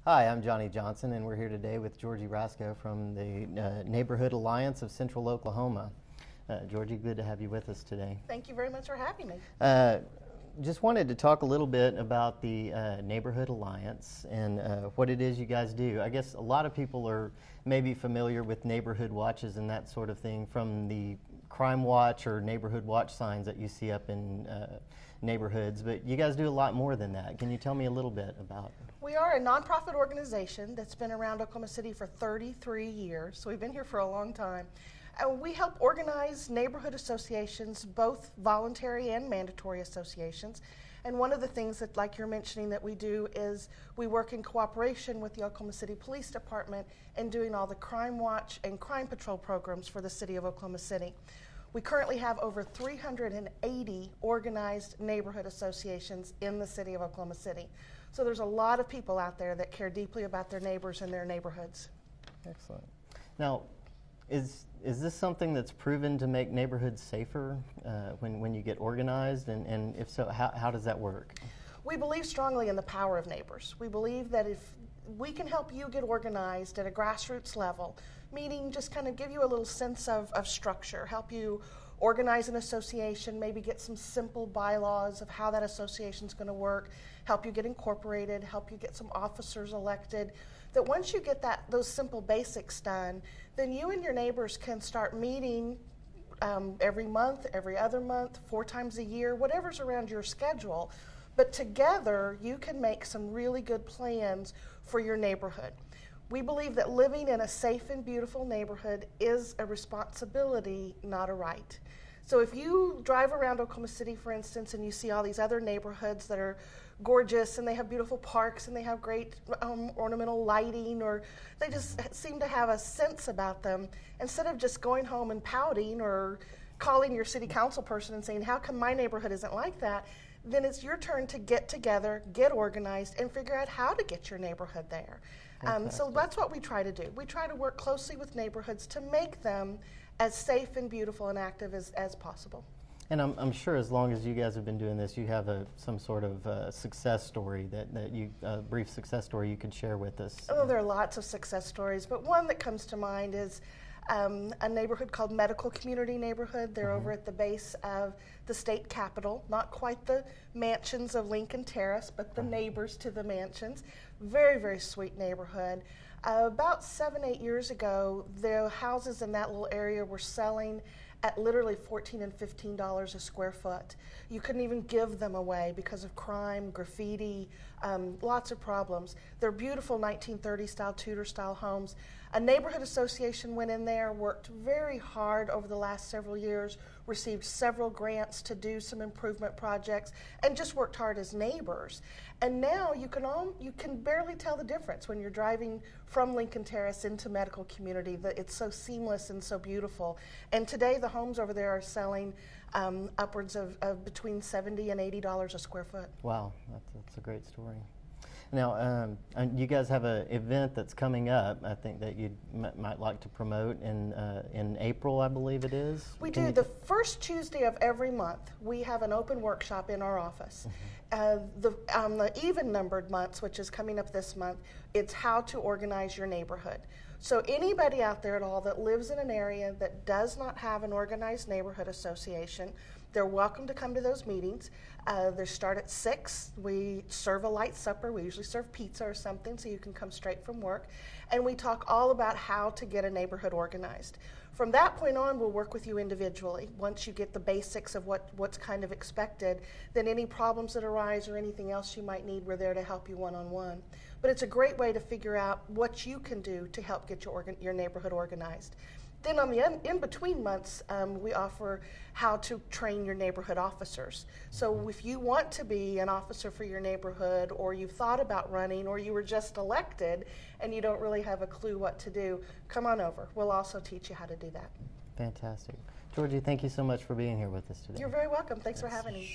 Hi, I'm Johnny Johnson, and we're here today with Georgie Rasco from the Neighborhood Alliance of Central Oklahoma. Georgie, good to have you with us today. Thank you very much for having me. Just wanted to talk a little bit about the Neighborhood Alliance and what it is you guys do. I guess a lot of people are maybe familiar with neighborhood watches and that sort of thing from the crime watch or neighborhood watch signs that you see up in neighborhoods, but you guys do a lot more than that. Can you tell me a little bit about it? We are a nonprofit organization that's been around Oklahoma City for 33 years, so we've been here for a long time. We help organize neighborhood associations, both voluntary and mandatory associations. And one of the things that, like you're mentioning, that we do is we work in cooperation with the Oklahoma City Police Department in doing all the crime watch and crime patrol programs for the city of Oklahoma City. We currently have over 380 organized neighborhood associations in the city of Oklahoma City. So there's a lot of people out there that care deeply about their neighbors and their neighborhoods. Excellent. Now, is this something that's proven to make neighborhoods safer when you get organized? And if so, how does that work? We believe strongly in the power of neighbors. We believe that if we can help you get organized at a grassroots level, meaning just kind of give you a little sense of structure, help you organize an association, maybe get some simple bylaws of how that association is going to work, help you get incorporated, help you get some officers elected, that once you get those simple basics done, then you and your neighbors can start meeting every month, every other month, 4 times a year, whatever's around your schedule. But together, you can make some really good plans for your neighborhood. We believe that living in a safe and beautiful neighborhood is a responsibility, not a right. So if you drive around Oklahoma City, for instance, and you see all these other neighborhoods that are gorgeous and they have beautiful parks and they have great ornamental lighting, or they just seem to have a sense about them, instead of just going home and pouting or calling your city council person and saying, how come my neighborhood isn't like that? Then it's your turn to get together, get organized, and figure out how to get your neighborhood there. So that's what we try to do. We try to work closely with neighborhoods to make them as safe and beautiful and active as possible. And I'm sure as long as you guys have been doing this, you have some sort of success story a brief success story you could share with us. Oh, there are lots of success stories, but one that comes to mind is a neighborhood called Medical Community Neighborhood. They're over at the base of the state capitol, not quite the mansions of Lincoln Terrace, but the neighbors to the mansions. Very, very sweet neighborhood. About 7-8 years ago, the houses in that little area were selling at literally $14 and $15 a square foot. You couldn't even give them away because of crime, graffiti, lots of problems. They're beautiful 1930 style, Tudor style homes. A neighborhood association went in there, worked very hard over the last several years, received several grants to do some improvement projects, and just worked hard as neighbors. And now you can barely tell the difference when you're driving from Lincoln Terrace into Medical Community. It's so seamless and so beautiful. And today the homes over there are selling upwards of between $70 and $80 a square foot. Wow, that's a great story. Now, you guys have an event that's coming up, I think, that you might like to promote in April, I believe it is. We do. The first Tuesday of every month, we have an open workshop in our office. The even-numbered months, which is coming up this month, it's how to organize your neighborhood. So anybody out there at all that lives in an area that does not have an organized neighborhood association, they're welcome to come to those meetings. They start at 6. We serve a light supper. We usually serve pizza or something so you can come straight from work. And we talk all about how to get a neighborhood organized. From that point on, we'll work with you individually. Once you get the basics of what's kind of expected, then any problems that arise or anything else you might need, we're there to help you one-on-one. But it's a great way to figure out what you can do to help get your neighborhood organized. Then on the in-between months, we offer how to train your neighborhood officers. So if you want to be an officer for your neighborhood, or you've thought about running, or you were just elected and you don't really have a clue what to do, come on over. We'll also teach you how to do that. Fantastic. Georgie, thank you so much for being here with us today. You're very welcome. Thanks for having me.